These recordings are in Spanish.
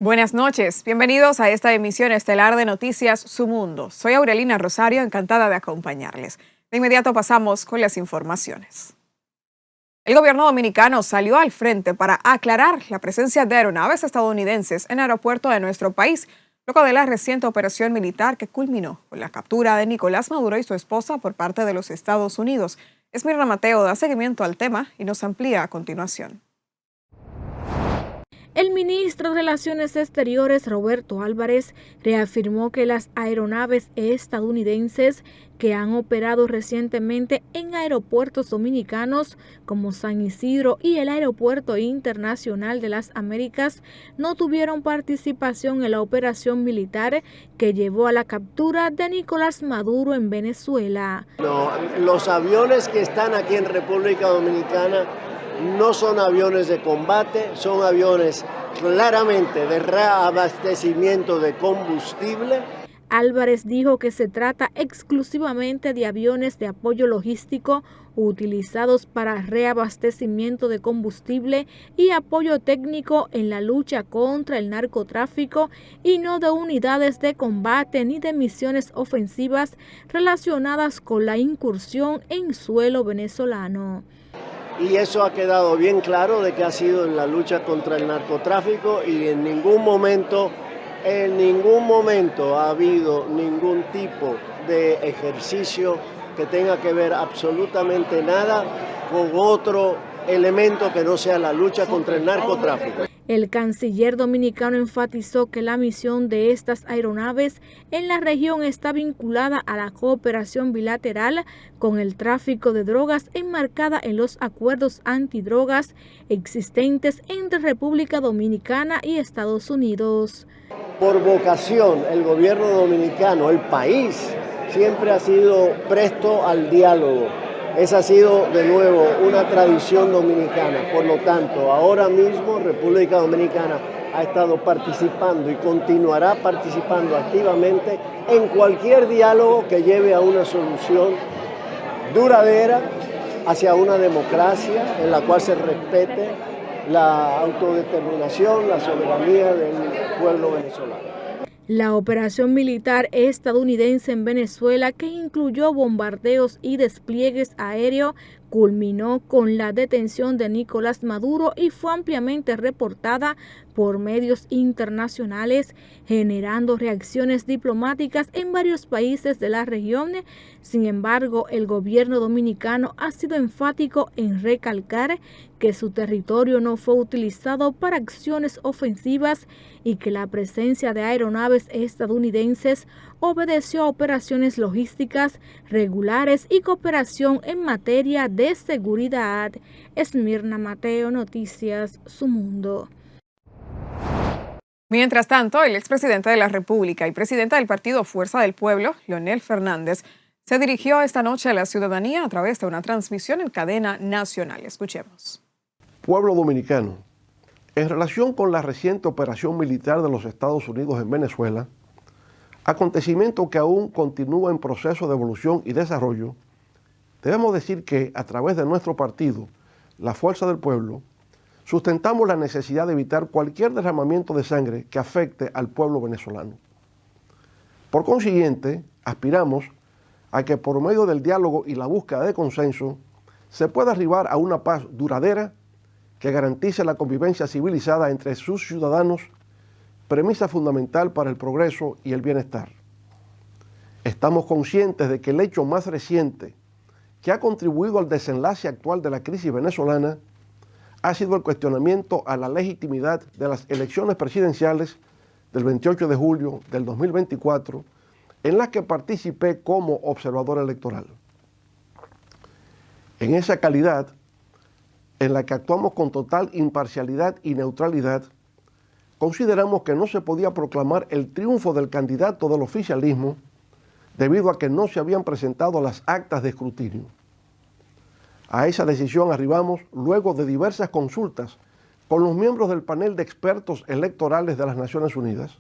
Buenas noches, bienvenidos a esta emisión estelar de Noticias Su Mundo. Soy Aurelina Rosario, encantada de acompañarles. De inmediato pasamos con las informaciones. El gobierno dominicano salió al frente para aclarar la presencia de aeronaves estadounidenses en el aeropuerto de nuestro país, luego de la reciente operación militar que culminó con la captura de Nicolás Maduro y su esposa por parte de los Estados Unidos. Esmirna Mateo da seguimiento al tema y nos amplía a continuación. El ministro de Relaciones Exteriores, Roberto Álvarez, reafirmó que las aeronaves estadounidenses que han operado recientemente en aeropuertos dominicanos como San Isidro y el Aeropuerto Internacional de las Américas no tuvieron participación en la operación militar que llevó a la captura de Nicolás Maduro en Venezuela. No, los aviones que están aquí en República Dominicana no son aviones de combate, son aviones claramente de reabastecimiento de combustible. Álvarez dijo que se trata exclusivamente de aviones de apoyo logístico utilizados para reabastecimiento de combustible y apoyo técnico en la lucha contra el narcotráfico y no de unidades de combate ni de misiones ofensivas relacionadas con la incursión en suelo venezolano. Y eso ha quedado bien claro de que ha sido en la lucha contra el narcotráfico y en ningún momento ha habido ningún tipo de ejercicio que tenga que ver absolutamente nada con otro elemento que no sea la lucha contra el narcotráfico. El canciller dominicano enfatizó que la misión de estas aeronaves en la región está vinculada a la cooperación bilateral con el tráfico de drogas enmarcada en los acuerdos antidrogas existentes entre República Dominicana y Estados Unidos. Por vocación, el gobierno dominicano, el país, siempre ha sido presto al diálogo. Esa ha sido, de nuevo, una tradición dominicana. Por lo tanto, ahora mismo República Dominicana ha estado participando y continuará participando activamente en cualquier diálogo que lleve a una solución duradera hacia una democracia en la cual se respete la autodeterminación, la soberanía del pueblo venezolano. La operación militar estadounidense en Venezuela, que incluyó bombardeos y despliegues aéreos, culminó con la detención de Nicolás Maduro y fue ampliamente reportada por medios internacionales, generando reacciones diplomáticas en varios países de la región. Sin embargo, el gobierno dominicano ha sido enfático en recalcar que su territorio no fue utilizado para acciones ofensivas y que la presencia de aeronaves estadounidenses obedeció a operaciones logísticas regulares y cooperación en materia de seguridad. Esmirna Mateo, Noticias Su Mundo. Mientras tanto, el expresidente de la República y presidente del partido Fuerza del Pueblo, Leonel Fernández, se dirigió esta noche a la ciudadanía a través de una transmisión en cadena nacional. Escuchemos. Pueblo dominicano, en relación con la reciente operación militar de los Estados Unidos en Venezuela, acontecimiento que aún continúa en proceso de evolución y desarrollo, debemos decir que a través de nuestro partido, la Fuerza del Pueblo, sustentamos la necesidad de evitar cualquier derramamiento de sangre que afecte al pueblo venezolano. Por consiguiente, aspiramos a que por medio del diálogo y la búsqueda de consenso se pueda arribar a una paz duradera que garantice la convivencia civilizada entre sus ciudadanos, premisa fundamental para el progreso y el bienestar. Estamos conscientes de que el hecho más reciente que ha contribuido al desenlace actual de la crisis venezolana ha sido el cuestionamiento a la legitimidad de las elecciones presidenciales del 28 de julio del 2024, en las que participé como observador electoral. En esa calidad, en la que actuamos con total imparcialidad y neutralidad, consideramos que no se podía proclamar el triunfo del candidato del oficialismo debido a que no se habían presentado las actas de escrutinio. A esa decisión arribamos luego de diversas consultas con los miembros del panel de expertos electorales de las Naciones Unidas,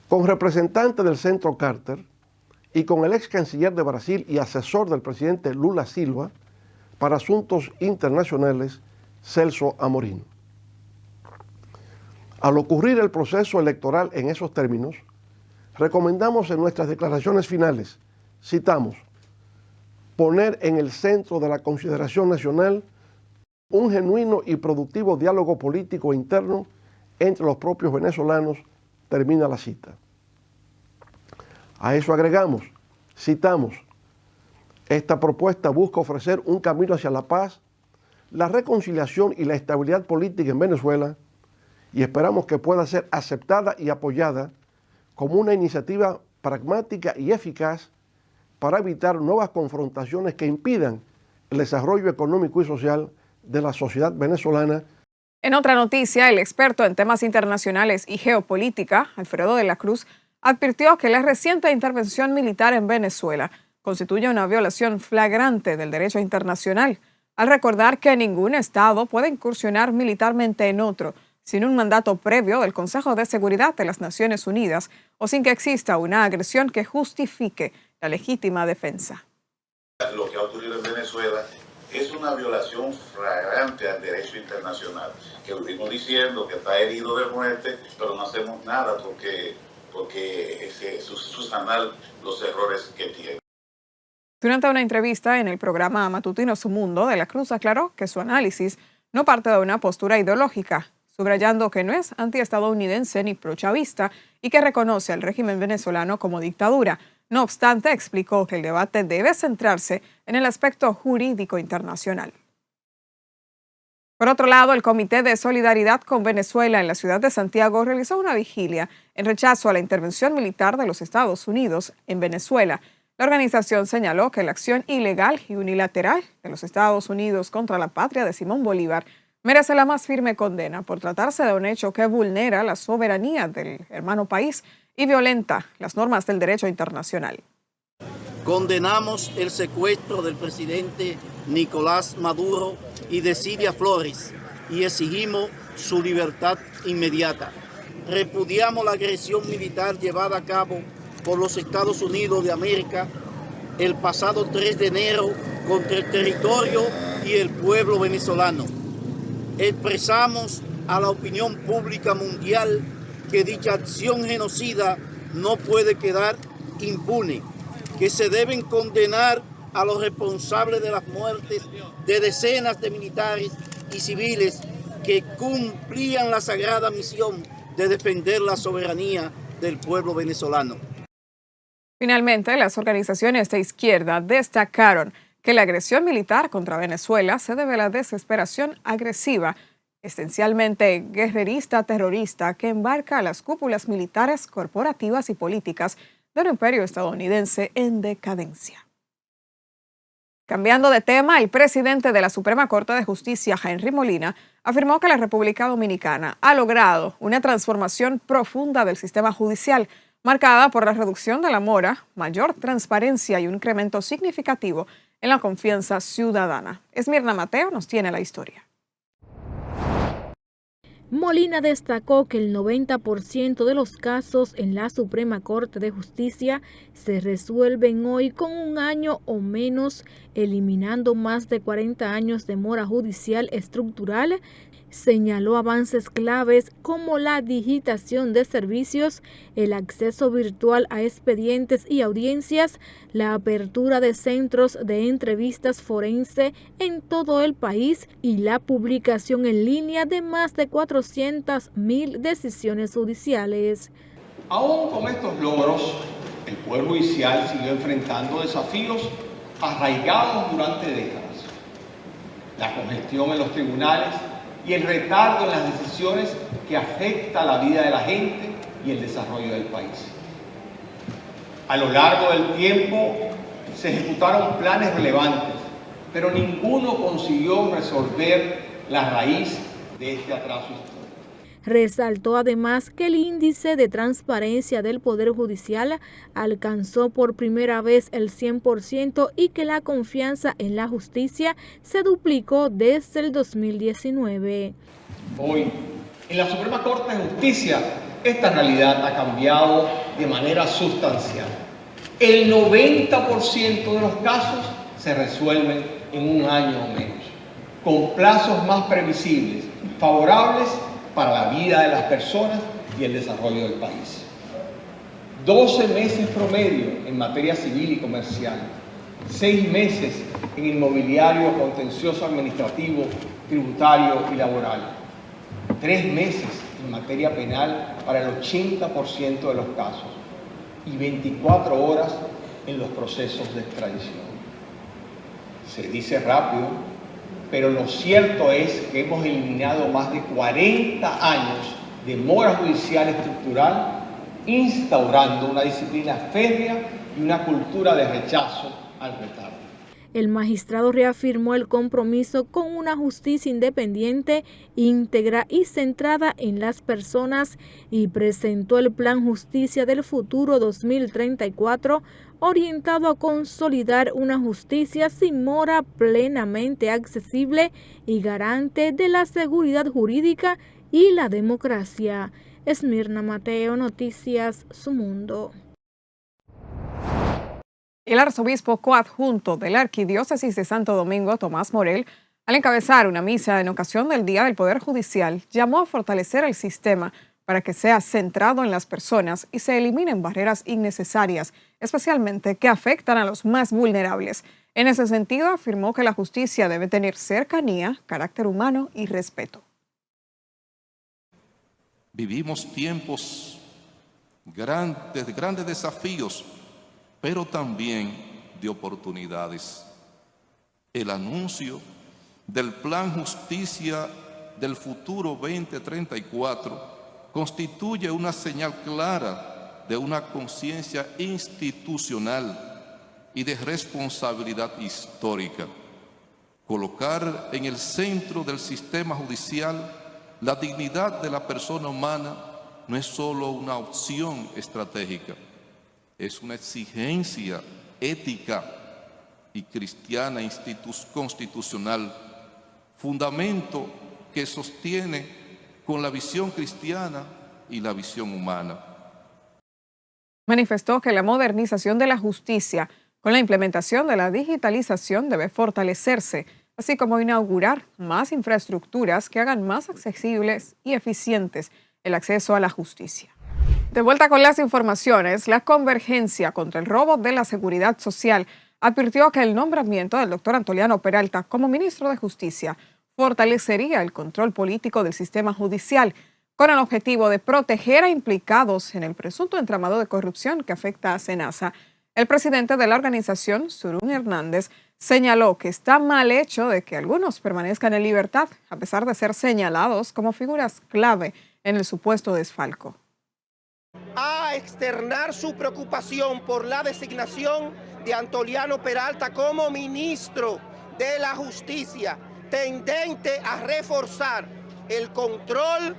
con representantes del Centro Carter y con el ex canciller de Brasil y asesor del presidente Lula Silva para asuntos internacionales, Celso Amorim. Al ocurrir el proceso electoral en esos términos, recomendamos en nuestras declaraciones finales, citamos, poner en el centro de la consideración nacional un genuino y productivo diálogo político interno entre los propios venezolanos, termina la cita. A eso agregamos, citamos, esta propuesta busca ofrecer un camino hacia la paz, la reconciliación y la estabilidad política en Venezuela y esperamos que pueda ser aceptada y apoyada como una iniciativa pragmática y eficaz para evitar nuevas confrontaciones que impidan el desarrollo económico y social de la sociedad venezolana. En otra noticia, el experto en temas internacionales y geopolítica, Alfredo de la Cruz, advirtió que la reciente intervención militar en Venezuela constituye una violación flagrante del derecho internacional, al recordar que ningún Estado puede incursionar militarmente en otro sin un mandato previo del Consejo de Seguridad de las Naciones Unidas o sin que exista una agresión que justifique la legítima defensa. Lo que ha ocurrido en Venezuela es una violación flagrante al derecho internacional, que lo vimos diciendo que está herido de muerte, pero no hacemos nada porque subsanar los errores que tiene. Durante una entrevista en el programa matutino Su Mundo, de la Cruz aclaró que su análisis no parte de una postura ideológica, subrayando que no es antiestadounidense ni prochavista y que reconoce al régimen venezolano como dictadura. No obstante, explicó que el debate debe centrarse en el aspecto jurídico internacional. Por otro lado, el Comité de Solidaridad con Venezuela en la ciudad de Santiago realizó una vigilia en rechazo a la intervención militar de los Estados Unidos en Venezuela. La organización señaló que la acción ilegal y unilateral de los Estados Unidos contra la patria de Simón Bolívar merece la más firme condena por tratarse de un hecho que vulnera la soberanía del hermano país y violenta las normas del derecho internacional. Condenamos el secuestro del presidente Nicolás Maduro y de Cilia Flores y exigimos su libertad inmediata. Repudiamos la agresión militar llevada a cabo por los Estados Unidos de América el pasado 3 de enero contra el territorio y el pueblo venezolano. Expresamos a la opinión pública mundial que dicha acción genocida no puede quedar impune, que se deben condenar a los responsables de las muertes de decenas de militares y civiles que cumplían la sagrada misión de defender la soberanía del pueblo venezolano. Finalmente, las organizaciones de izquierda destacaron que la agresión militar contra Venezuela se debe a la desesperación agresiva, esencialmente guerrerista terrorista, que embarca a las cúpulas militares, corporativas y políticas del imperio estadounidense en decadencia. Cambiando de tema, el presidente de la Suprema Corte de Justicia, Henry Molina, afirmó que la República Dominicana ha logrado una transformación profunda del sistema judicial, marcada por la reducción de la mora, mayor transparencia y un incremento significativo en la confianza ciudadana. Esmirna Mateo nos tiene la historia. Molina destacó que el 90% de los casos en la Suprema Corte de Justicia se resuelven hoy con un año o menos, eliminando más de 40 años de mora judicial estructural. Señaló avances claves como la digitación de servicios, el acceso virtual a expedientes y audiencias, la apertura de centros de entrevistas forense en todo el país y la publicación en línea de más de 400.000 decisiones judiciales. Aún con estos logros, el Poder Judicial siguió enfrentando desafíos arraigados durante décadas. La congestión en los tribunales y el retardo en las decisiones que afecta la vida de la gente y el desarrollo del país. A lo largo del tiempo se ejecutaron planes relevantes, pero ninguno consiguió resolver la raíz de este atraso histórico. Resaltó además que el índice de transparencia del Poder Judicial alcanzó por primera vez el 100% y que la confianza en la justicia se duplicó desde el 2019. Hoy, en la Suprema Corte de Justicia, esta realidad ha cambiado de manera sustancial. El 90% de los casos se resuelven en un año o menos, con plazos más previsibles, favorables para la vida de las personas y el desarrollo del país. 12 meses promedio en materia civil y comercial, 6 meses en inmobiliario, contencioso administrativo, tributario y laboral, 3 meses en materia penal para el 80% de los casos y 24 horas en los procesos de extradición. Se dice rápido, pero lo cierto es que hemos eliminado más de 40 años de mora judicial estructural, instaurando una disciplina férrea y una cultura de rechazo al retardo. El magistrado reafirmó el compromiso con una justicia independiente, íntegra y centrada en las personas y presentó el Plan Justicia del Futuro 2034, orientado a consolidar una justicia sin mora, plenamente accesible y garante de la seguridad jurídica y la democracia. Esmirna Mateo, Noticias Su Mundo. El arzobispo coadjunto de la Arquidiócesis de Santo Domingo, Tomás Morel, al encabezar una misa en ocasión del Día del Poder Judicial, llamó a fortalecer el sistema para que sea centrado en las personas y se eliminen barreras innecesarias, especialmente que afectan a los más vulnerables. En ese sentido, afirmó que la justicia debe tener cercanía, carácter humano y respeto. Vivimos tiempos de grandes desafíos, pero también de oportunidades. El anuncio del Plan Justicia del Futuro 2034 constituye una señal clara de una conciencia institucional y de responsabilidad histórica. Colocar en el centro del sistema judicial la dignidad de la persona humana no es solo una opción estratégica, es una exigencia ética y cristiana constitucional, fundamento que sostiene con la visión cristiana y la visión humana. Manifestó que la modernización de la justicia con la implementación de la digitalización debe fortalecerse, así como inaugurar más infraestructuras que hagan más accesibles y eficientes el acceso a la justicia. De vuelta con las informaciones, la Convergencia contra el Robo de la Seguridad Social advirtió que el nombramiento del doctor Antoliano Peralta como ministro de Justicia fortalecería el control político del sistema judicial con el objetivo de proteger a implicados en el presunto entramado de corrupción que afecta a SENASA. El presidente de la organización, Surún Hernández, señaló que está mal hecho de que algunos permanezcan en libertad, a pesar de ser señalados como figuras clave en el supuesto desfalco. A externar su preocupación por la designación de Antoliano Peralta como ministro de la Justicia, tendente a reforzar el control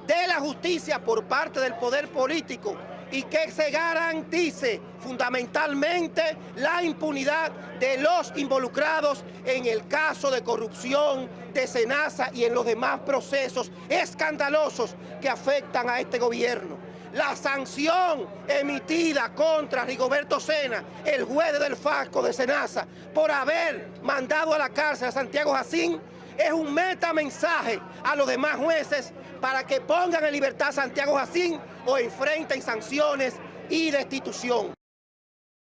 de la justicia por parte del poder político y que se garantice fundamentalmente la impunidad de los involucrados en el caso de corrupción de SENASA y en los demás procesos escandalosos que afectan a este gobierno. La sanción emitida contra Rigoberto Sena, el juez del Fasco de SENASA, por haber mandado a la cárcel a Santiago Jacín, es un metamensaje a los demás jueces para que pongan en libertad a Santiago Jacín o enfrenten sanciones y destitución.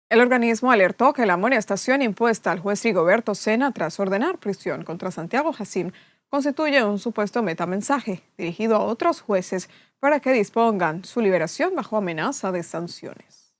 El organismo alertó que la amonestación impuesta al juez Rigoberto Sena tras ordenar prisión contra Santiago Jacín constituye un supuesto metamensaje dirigido a otros jueces para que dispongan su liberación bajo amenaza de sanciones.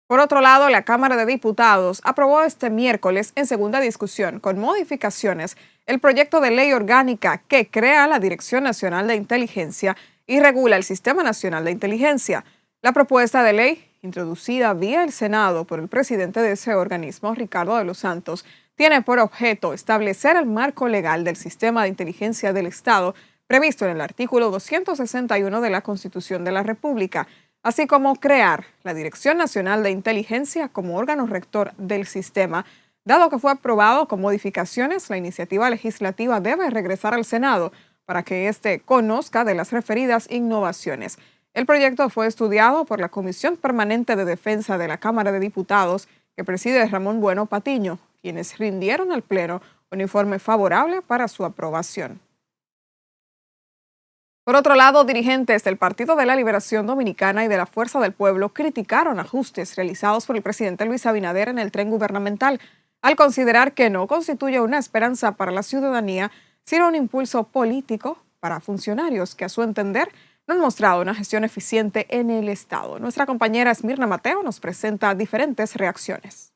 Por otro lado, la Cámara de Diputados aprobó este miércoles en segunda discusión con modificaciones el proyecto de ley orgánica que crea la Dirección Nacional de Inteligencia y regula el Sistema Nacional de Inteligencia. La propuesta de ley, introducida vía el Senado por el presidente de ese organismo, Ricardo de los Santos, tiene por objeto establecer el marco legal del Sistema de Inteligencia del Estado previsto en el artículo 261 de la Constitución de la República, así como crear la Dirección Nacional de Inteligencia como órgano rector del sistema. Dado que fue aprobado con modificaciones, la iniciativa legislativa debe regresar al Senado para que éste conozca de las referidas innovaciones. El proyecto fue estudiado por la Comisión Permanente de Defensa de la Cámara de Diputados, que preside Ramón Bueno Patiño, quienes rindieron al Pleno un informe favorable para su aprobación. Por otro lado, dirigentes del Partido de la Liberación Dominicana y de la Fuerza del Pueblo criticaron ajustes realizados por el presidente Luis Abinader en el tren gubernamental, al considerar que no constituye una esperanza para la ciudadanía, sino un impulso político para funcionarios que, a su entender, no han mostrado una gestión eficiente en el Estado. Nuestra compañera Esmirna Mateo nos presenta diferentes reacciones.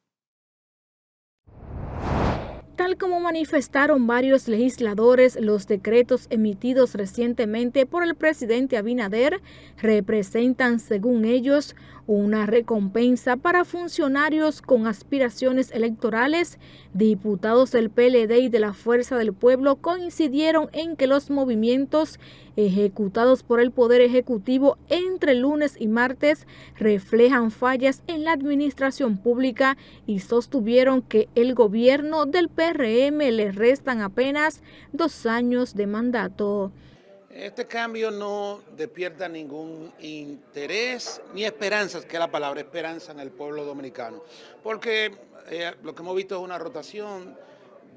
Tal como manifestaron varios legisladores, los decretos emitidos recientemente por el presidente Abinader representan, según ellos, una recompensa para funcionarios con aspiraciones electorales. Diputados del PLD y de la Fuerza del Pueblo coincidieron en que los movimientos ejecutados por el Poder Ejecutivo entre lunes y martes reflejan fallas en la administración pública y sostuvieron que el gobierno del PRM le restan apenas 2 años de mandato. Este cambio no despierta ningún interés ni esperanzas, que es la palabra esperanza en el pueblo dominicano, porque lo que hemos visto es una rotación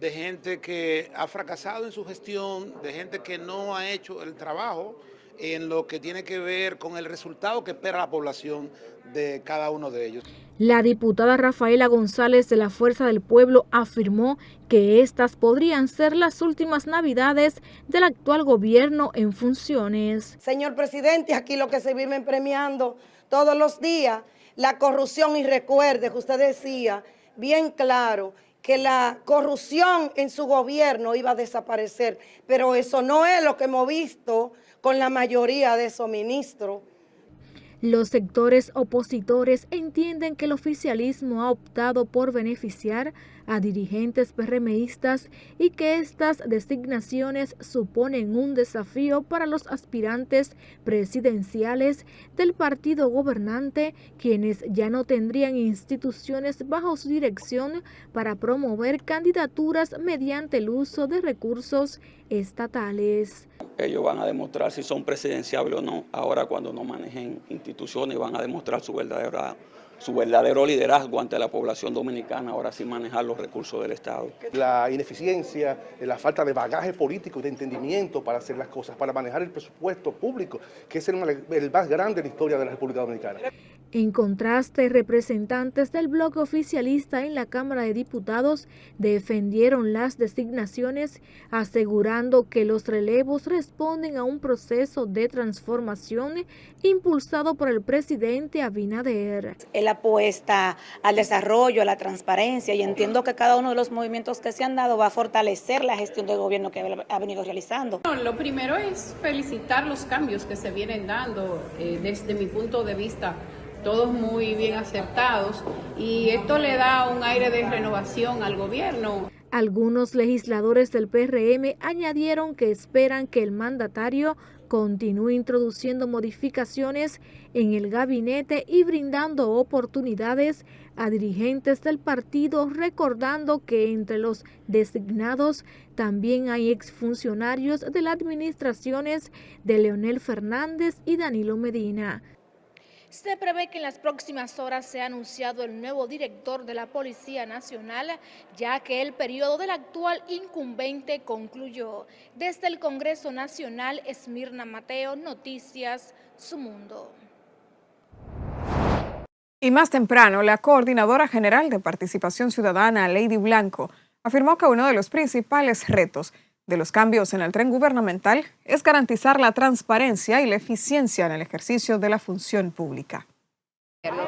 de gente que ha fracasado en su gestión, de gente que no ha hecho el trabajo en lo que tiene que ver con el resultado que espera la población de cada uno de ellos. La diputada Rafaela González de la Fuerza del Pueblo afirmó que estas podrían ser las últimas navidades del actual gobierno en funciones. Señor presidente, aquí lo que se vive premiando todos los días, la corrupción, y recuerde que usted decía bien claro que la corrupción en su gobierno iba a desaparecer, pero eso no es lo que hemos visto con la mayoría de esos ministros. Los sectores opositores entienden que el oficialismo ha optado por beneficiar a dirigentes PRMistas y que estas designaciones suponen un desafío para los aspirantes presidenciales del partido gobernante, quienes ya no tendrían instituciones bajo su dirección para promover candidaturas mediante el uso de recursos estatales. Ellos van a demostrar si son presidenciables o no. Ahora, cuando no manejen instituciones, van a demostrar su verdadero liderazgo ante la población dominicana, ahora sí manejar los recursos del Estado. La ineficiencia, la falta de bagaje político y de entendimiento para hacer las cosas, para manejar el presupuesto público, que es el más grande de la historia de la República Dominicana. En contraste, representantes del bloque oficialista en la Cámara de Diputados defendieron las designaciones, asegurando que los relevos responden a un proceso de transformación impulsado por el presidente Abinader. Él apuesta al desarrollo, a la transparencia, y entiendo que cada uno de los movimientos que se han dado va a fortalecer la gestión del gobierno que ha venido realizando. Lo primero es felicitar los cambios que se vienen dando desde mi punto de vista. Todos muy bien acertados, y esto le da un aire de renovación al gobierno. Algunos legisladores del PRM añadieron que esperan que el mandatario continúe introduciendo modificaciones en el gabinete y brindando oportunidades a dirigentes del partido, recordando que entre los designados también hay exfuncionarios de las administraciones de Leonel Fernández y Danilo Medina. Se prevé que en las próximas horas sea anunciado el nuevo director de la Policía Nacional, ya que el periodo del actual incumbente concluyó. Desde el Congreso Nacional, Esmirna Mateo, Noticias Su Mundo. Y más temprano, la Coordinadora General de Participación Ciudadana, Lady Blanco, afirmó que uno de los principales retos de los cambios en el tren gubernamental es garantizar la transparencia y la eficiencia en el ejercicio de la función pública.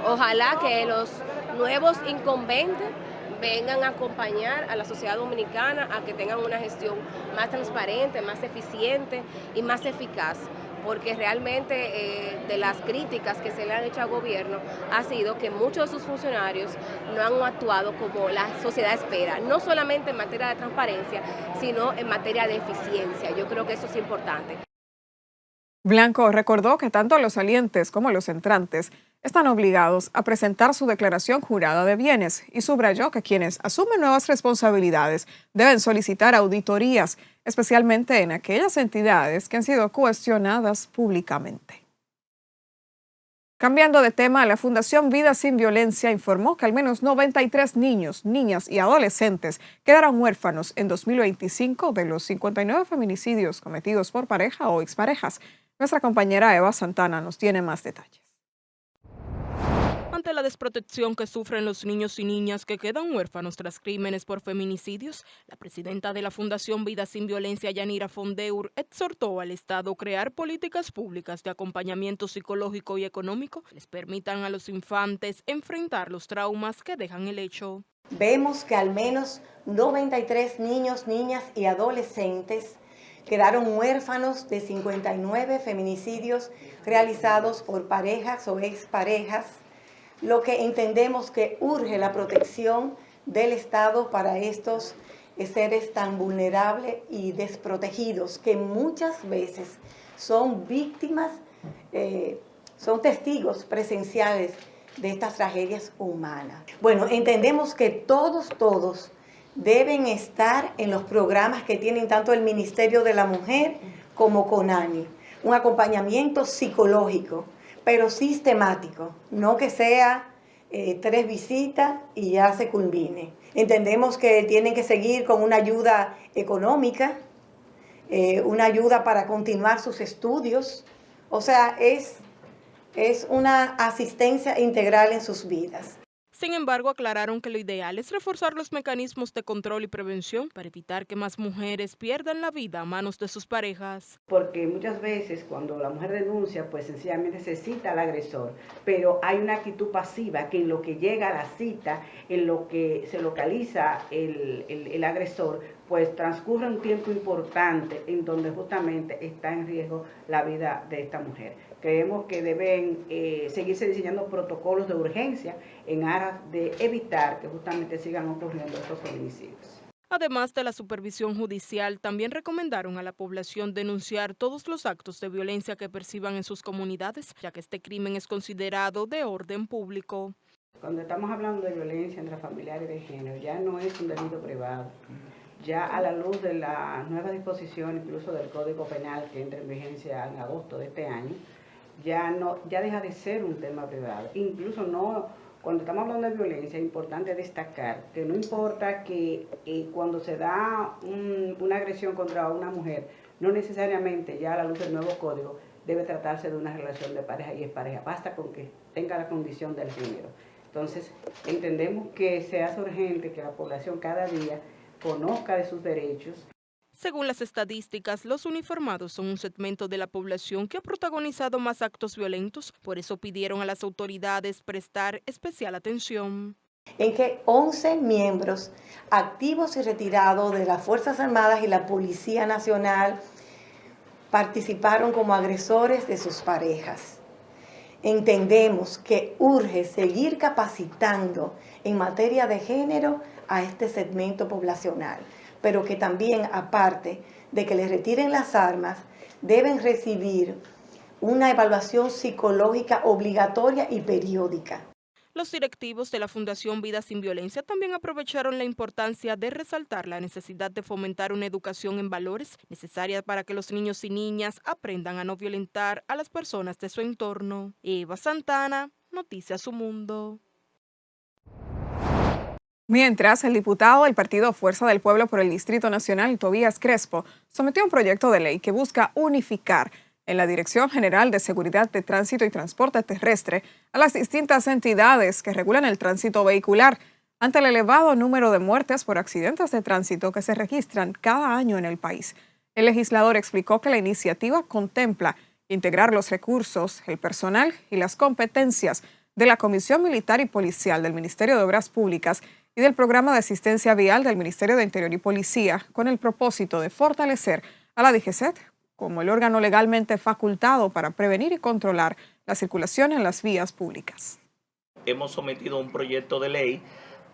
Ojalá que los nuevos incumbentes vengan a acompañar a la sociedad dominicana a que tengan una gestión más transparente, más eficiente y más eficaz, porque realmente de las críticas que se le han hecho al gobierno ha sido que muchos de sus funcionarios no han actuado como la sociedad espera, no solamente en materia de transparencia, sino en materia de eficiencia. Yo creo que eso es importante. Blanco recordó que tanto los salientes como los entrantes están obligados a presentar su declaración jurada de bienes y subrayó que quienes asumen nuevas responsabilidades deben solicitar auditorías, especialmente en aquellas entidades que han sido cuestionadas públicamente. Cambiando de tema, la Fundación Vida Sin Violencia informó que al menos 93 niños, niñas y adolescentes quedaron huérfanos en 2025 de los 59 feminicidios cometidos por pareja o exparejas. Nuestra compañera Eva Santana nos tiene más detalles. Ante la desprotección que sufren los niños y niñas que quedan huérfanos tras crímenes por feminicidios, la presidenta de la Fundación Vida Sin Violencia, Yanira Fondeur, exhortó al Estado a crear políticas públicas de acompañamiento psicológico y económico que les permitan a los infantes enfrentar los traumas que dejan el hecho. Vemos que al menos 93 niños, niñas y adolescentes quedaron huérfanos de 59 feminicidios realizados por parejas o exparejas, lo que entendemos que urge la protección del Estado para estos seres tan vulnerables y desprotegidos que muchas veces son víctimas, son testigos presenciales de estas tragedias humanas. Bueno, entendemos que todos deben estar en los programas que tienen tanto el Ministerio de la Mujer como CONANI, un acompañamiento psicológico, pero sistemático, no que sea 3 visitas y ya se culmine. Entendemos que tienen que seguir con una ayuda económica, una ayuda para continuar sus estudios, o sea, es una asistencia integral en sus vidas. Sin embargo, aclararon que lo ideal es reforzar los mecanismos de control y prevención para evitar que más mujeres pierdan la vida a manos de sus parejas. Porque muchas veces cuando la mujer denuncia, pues sencillamente se cita al agresor, pero hay una actitud pasiva que en lo que llega a la cita, en lo que se localiza el agresor, pues transcurre un tiempo importante en donde justamente está en riesgo la vida de esta mujer. Creemos que deben seguirse diseñando protocolos de urgencia en aras de evitar que justamente sigan ocurriendo estos feminicidios. Además de la supervisión judicial, también recomendaron a la población denunciar todos los actos de violencia que perciban en sus comunidades, ya que este crimen es considerado de orden público. Cuando estamos hablando de violencia intrafamiliar y de género, ya no es un delito privado. Ya a la luz de la nueva disposición, incluso del Código Penal que entra en vigencia en agosto de este año, ya deja de ser un tema privado. Incluso cuando estamos hablando de violencia es importante destacar que no importa que cuando se da una agresión contra una mujer, no necesariamente ya a la luz del nuevo código debe tratarse de una relación de pareja y expareja, basta con que tenga la condición del género. Entonces entendemos que se hace urgente que la población cada día conozca de sus derechos. Según las estadísticas, los uniformados son un segmento de la población que ha protagonizado más actos violentos, por eso pidieron a las autoridades prestar especial atención. En que 11 miembros activos y retirados de las Fuerzas Armadas y la Policía Nacional participaron como agresores de sus parejas. Entendemos que urge seguir capacitando en materia de género a este segmento poblacional, pero que también, aparte de que les retiren las armas, deben recibir una evaluación psicológica obligatoria y periódica. Los directivos de la Fundación Vida Sin Violencia también aprovecharon la importancia de resaltar la necesidad de fomentar una educación en valores necesaria para que los niños y niñas aprendan a no violentar a las personas de su entorno. Eva Santana, Noticias Su Mundo. Mientras, el diputado del partido Fuerza del Pueblo por el Distrito Nacional, Tobías Crespo, sometió un proyecto de ley que busca unificar en la Dirección General de Seguridad de Tránsito y Transporte Terrestre a las distintas entidades que regulan el tránsito vehicular ante el elevado número de muertes por accidentes de tránsito que se registran cada año en el país. El legislador explicó que la iniciativa contempla integrar los recursos, el personal y las competencias de la Comisión Militar y Policial del Ministerio de Obras Públicas y del Programa de Asistencia Vial del Ministerio de Interior y Policía, con el propósito de fortalecer a la DGCET como el órgano legalmente facultado para prevenir y controlar la circulación en las vías públicas. Hemos sometido un proyecto de ley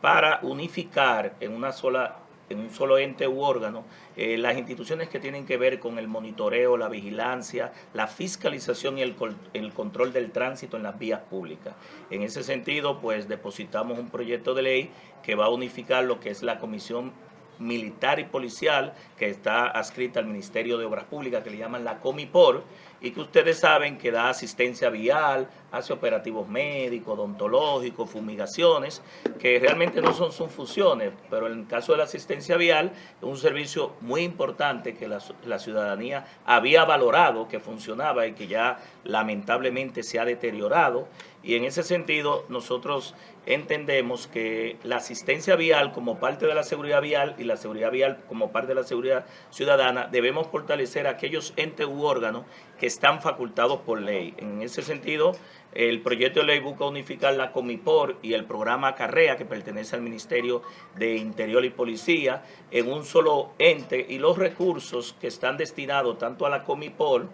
para unificar en un solo ente u órgano las instituciones que tienen que ver con el monitoreo, la vigilancia, la fiscalización y el control del tránsito en las vías públicas. En ese sentido, pues depositamos un proyecto de ley que va a unificar lo que es la Comisión militar y policial que está adscrita al Ministerio de Obras Públicas, que le llaman la Comipor, y que ustedes saben que da asistencia vial, hace operativos médicos, odontológicos, fumigaciones, que realmente no son sus funciones, pero en el caso de la asistencia vial es un servicio muy importante que la ciudadanía había valorado que funcionaba y que ya lamentablemente se ha deteriorado. Y en ese sentido nosotros entendemos que la asistencia vial como parte de la seguridad vial y la seguridad vial como parte de la seguridad ciudadana debemos fortalecer aquellos entes u órganos que están facultados por ley. En ese sentido, el proyecto de ley busca unificar la Comipor y el programa Carrea, que pertenece al Ministerio de Interior y Policía, en un solo ente, y los recursos que están destinados tanto a la Comipor,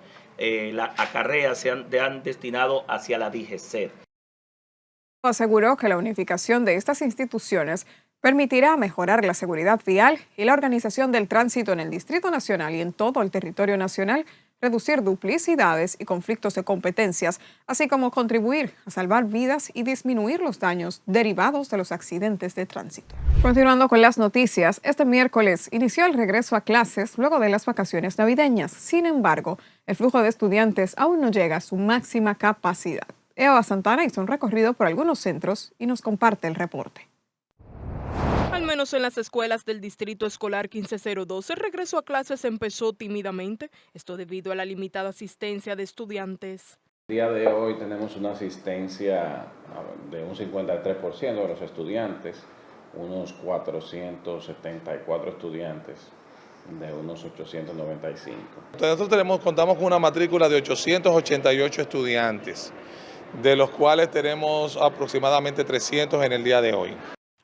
a Carrea, se han destinado hacia la DGCET. Aseguró que la unificación de estas instituciones permitirá mejorar la seguridad vial y la organización del tránsito en el Distrito Nacional y en todo el territorio nacional, reducir duplicidades y conflictos de competencias, así como contribuir a salvar vidas y disminuir los daños derivados de los accidentes de tránsito. Continuando con las noticias, este miércoles inició el regreso a clases luego de las vacaciones navideñas. Sin embargo, el flujo de estudiantes aún no llega a su máxima capacidad. Eva Santana hizo un recorrido por algunos centros y nos comparte el reporte. Al menos en las escuelas del Distrito Escolar 1502, el regreso a clases empezó tímidamente, esto debido a la limitada asistencia de estudiantes. El día de hoy tenemos una asistencia de un 53% de los estudiantes, unos 474 estudiantes de unos 895. Nosotros contamos con una matrícula de 888 estudiantes, de los cuales tenemos aproximadamente 300 en el día de hoy.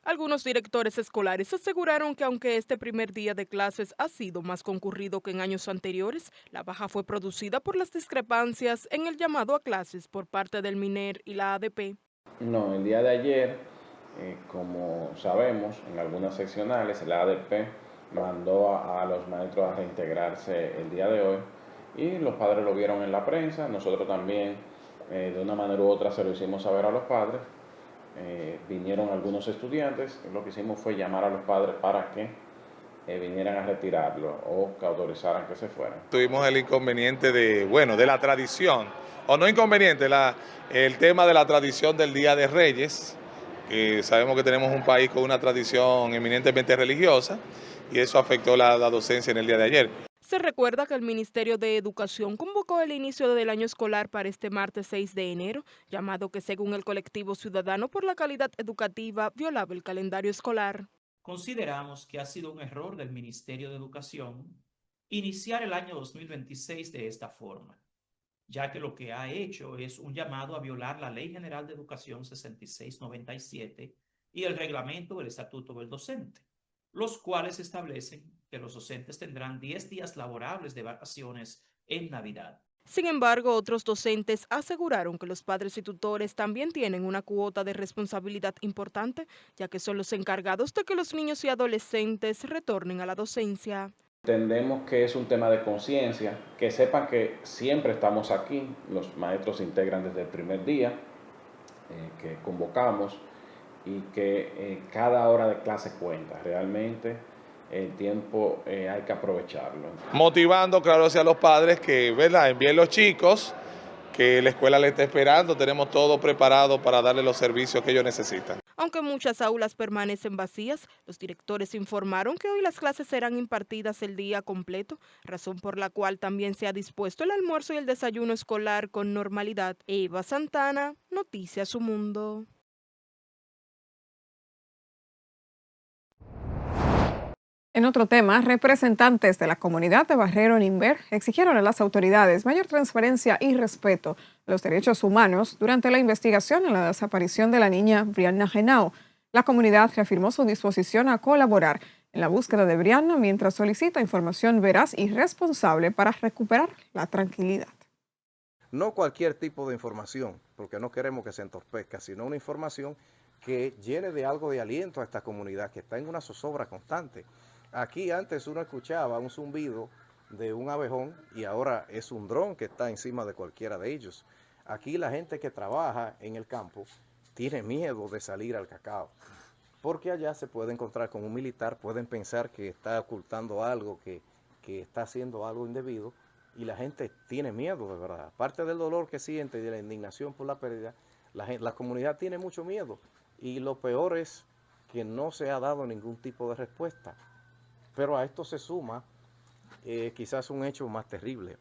Algunos directores escolares aseguraron que aunque este primer día de clases ha sido más concurrido que en años anteriores, la baja fue producida por las discrepancias en el llamado a clases por parte del MINER y la ADP. No, el día de ayer, como sabemos, en algunas seccionales la ADP mandó a los maestros a reintegrarse el día de hoy y los padres lo vieron en la prensa, nosotros también de una manera u otra se lo hicimos saber a los padres. Vinieron algunos estudiantes, lo que hicimos fue llamar a los padres para que vinieran a retirarlo o que autorizaran que se fueran. Tuvimos el inconveniente de la tradición, o no inconveniente, el tema de la tradición del Día de Reyes, que sabemos que tenemos un país con una tradición eminentemente religiosa y eso afectó la docencia en el día de ayer. Se recuerda que el Ministerio de Educación convocó el inicio del año escolar para este martes 6 de enero, llamado que según el colectivo Ciudadano por la Calidad Educativa violaba el calendario escolar. Consideramos que ha sido un error del Ministerio de Educación iniciar el año 2026 de esta forma, ya que lo que ha hecho es un llamado a violar la Ley General de Educación 6697 y el reglamento del Estatuto del Docente, los cuales establecen que los docentes tendrán 10 días laborables de vacaciones en Navidad. Sin embargo, otros docentes aseguraron que los padres y tutores también tienen una cuota de responsabilidad importante, ya que son los encargados de que los niños y adolescentes retornen a la docencia. Entendemos que es un tema de conciencia, que sepan que siempre estamos aquí, los maestros se integran desde el primer día que convocamos y que cada hora de clase cuenta, realmente el tiempo hay que aprovecharlo. Motivando, claro, hacia los padres que, ¿verdad?, envíen los chicos, que la escuela les está esperando, tenemos todo preparado para darle los servicios que ellos necesitan. Aunque muchas aulas permanecen vacías, los directores informaron que hoy las clases serán impartidas el día completo, razón por la cual también se ha dispuesto el almuerzo y el desayuno escolar con normalidad. Eva Santana, Noticias Su Mundo. En otro tema, representantes de la comunidad de Barrero Nimber exigieron a las autoridades mayor transparencia y respeto a los derechos humanos durante la investigación en la desaparición de la niña Brianna Henao. La comunidad reafirmó su disposición a colaborar en la búsqueda de Brianna mientras solicita información veraz y responsable para recuperar la tranquilidad. No cualquier tipo de información, porque no queremos que se entorpezca, sino una información que llene de algo de aliento a esta comunidad que está en una zozobra constante. Aquí antes uno escuchaba un zumbido de un abejón y ahora es un dron que está encima de cualquiera de ellos. Aquí la gente que trabaja en el campo tiene miedo de salir al cacao. porque allá se puede encontrar con un militar, pueden pensar que está ocultando algo, que está haciendo algo indebido, y la gente tiene miedo, de verdad. Aparte del dolor que siente y de la indignación por la pérdida, la comunidad tiene mucho miedo, y lo peor es que no se ha dado ningún tipo de respuesta. Pero a esto se suma quizás un hecho más terrible,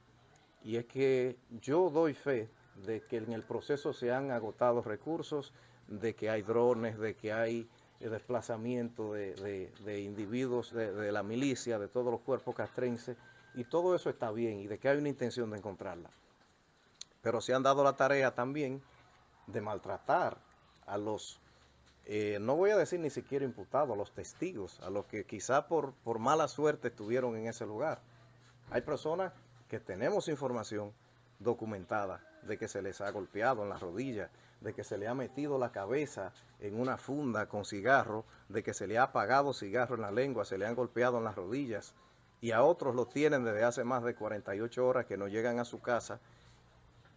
y es que yo doy fe de que en el proceso se han agotado recursos, de que hay drones, de que hay desplazamiento de individuos de la milicia, de todos los cuerpos castrenses, y todo eso está bien, y de que hay una intención de encontrarla. Pero se han dado la tarea también de maltratar a los, no voy a decir ni siquiera imputados, a los testigos, a los que quizá por mala suerte estuvieron en ese lugar. Hay personas que tenemos información documentada de que se les ha golpeado en las rodillas, de que se le ha metido la cabeza en una funda con cigarro, de que se le ha apagado cigarro en la lengua, se le han golpeado en las rodillas, y a otros los tienen desde hace más de 48 horas que no llegan a su casa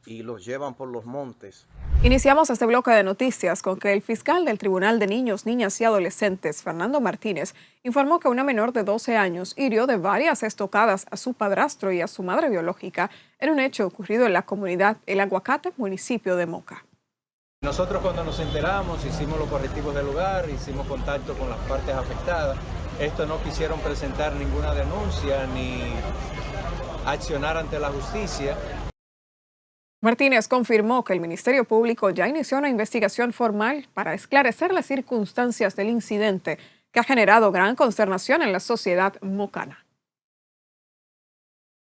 y los llevan por los montes. Iniciamos este bloque de noticias con que el fiscal del Tribunal de Niños, Niñas y Adolescentes, Fernando Martínez, informó que una menor de 12 años hirió de varias estocadas a su padrastro y a su madre biológica en un hecho ocurrido en la comunidad El Aguacate, municipio de Moca. Nosotros cuando nos enteramos hicimos los correctivos del lugar, hicimos contacto con las partes afectadas. Estos no quisieron presentar ninguna denuncia ni accionar ante la justicia. Martínez confirmó que el Ministerio Público ya inició una investigación formal para esclarecer las circunstancias del incidente que ha generado gran consternación en la sociedad mocana.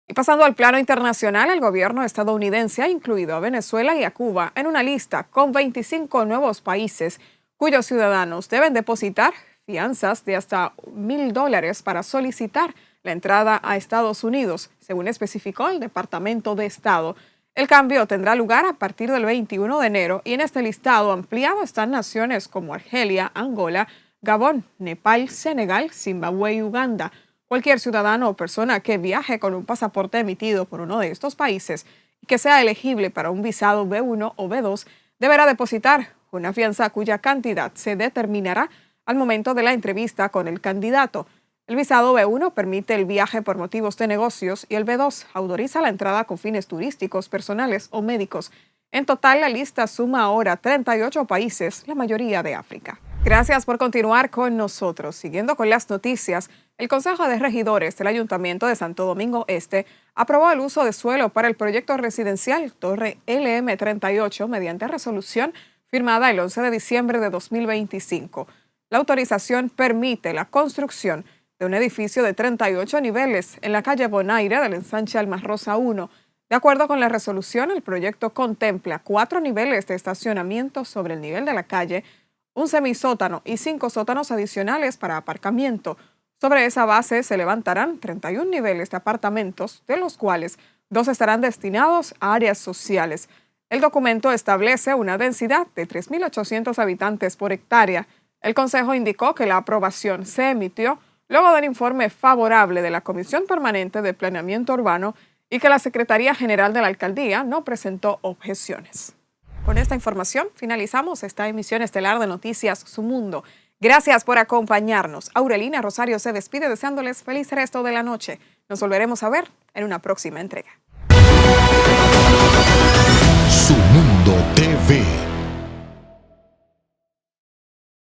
Y pasando al plano internacional, el gobierno estadounidense ha incluido a Venezuela y a Cuba en una lista con 25 nuevos países cuyos ciudadanos deben depositar fianzas de hasta $1,000 para solicitar la entrada a Estados Unidos, según especificó el Departamento de Estado. El cambio tendrá lugar a partir del 21 de enero y en este listado ampliado están naciones como Argelia, Angola, Gabón, Nepal, Senegal, Zimbabue y Uganda. Cualquier ciudadano o persona que viaje con un pasaporte emitido por uno de estos países y que sea elegible para un visado B1 o B2 deberá depositar una fianza cuya cantidad se determinará al momento de la entrevista con el candidato. El visado B1 permite el viaje por motivos de negocios y el B2 autoriza la entrada con fines turísticos, personales o médicos. En total, la lista suma ahora 38 países, la mayoría de África. Gracias por continuar con nosotros. Siguiendo con las noticias, el Consejo de Regidores del Ayuntamiento de Santo Domingo Este aprobó el uso de suelo para el proyecto residencial Torre LM38 mediante resolución firmada el 11 de diciembre de 2025. La autorización permite la construcción de un edificio de 38 niveles en la calle Bonaire del ensanche Almas Rosa 1. De acuerdo con la resolución, el proyecto contempla 4 niveles de estacionamiento sobre el nivel de la calle, un semisótano y 5 sótanos adicionales para aparcamiento. Sobre esa base se levantarán 31 niveles de apartamentos, de los cuales 2 estarán destinados a áreas sociales. El documento establece una densidad de 3.800 habitantes por hectárea. El Consejo indicó que la aprobación se emitió luego del informe favorable de la Comisión Permanente de Planeamiento Urbano y que la Secretaría General de la Alcaldía no presentó objeciones. Con esta información finalizamos esta emisión estelar de Noticias Su Mundo. Gracias por acompañarnos. Aurelina Rosario se despide deseándoles feliz resto de la noche. Nos volveremos a ver en una próxima entrega. Su Mundo TV.